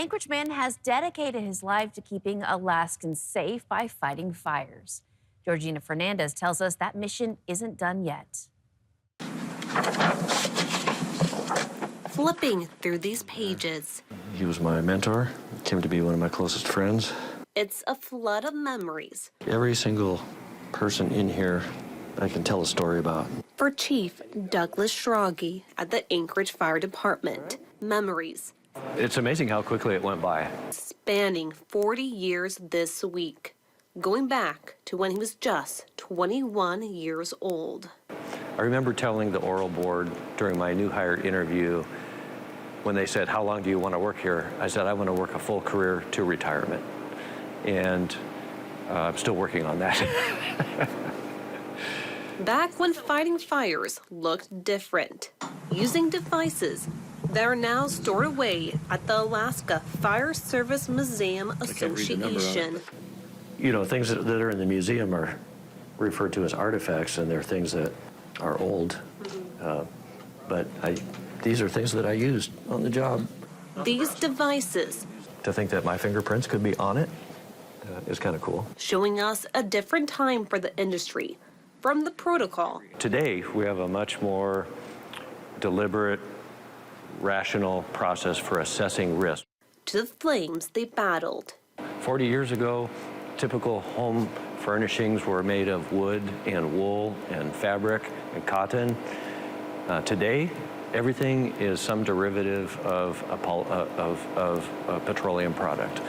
Anchorage man has dedicated his life to keeping Alaskans safe by fighting fires. Georgina Fernandez tells us that mission isn't done yet. Flipping through these pages, he was my mentor, came to be one of my closest friends. It's a flood of memories. Every single person in here I can tell a story about. For Chief Douglas Schrage at the Anchorage Fire Department, memories. It's amazing how quickly it went by. Spanning 40 years this week, going back to when he was just 21 years old. I remember telling the oral board during my new hire interview, when they said, "How long do you want to work here?" I said, "I want to work a full career to retirement." And I'm still working on that. Back when fighting fires looked different, using devices that are now stored away at the Alaska Fire Service Museum Association. You know, things that are in the museum are referred to as artifacts, and they're things that are old. But these are things that I used on the job. These devices, To think that my fingerprints could be on it is kind of cool. showing us a different time for the industry, from the protocol. Today, we have a much more deliberate, rational process for assessing risk. To the flames they battled. 40 years ago, typical home furnishings were made of wood and wool and fabric and cotton. Today, everything is some derivative of a petroleum product.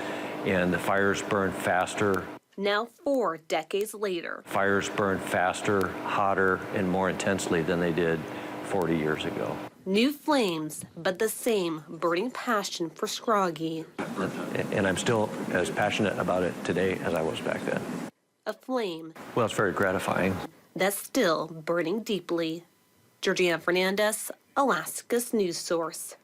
And the fires burn faster. Now 4 decades later, Fires burn faster, hotter, and more intensely than they did 40 years ago. new flames, but the same burning passion for Schrage. And I'm still as passionate about it today as I was back then. A flame Well, it's very gratifying. that's still burning deeply. Georgina Fernandez, Alaska's news source.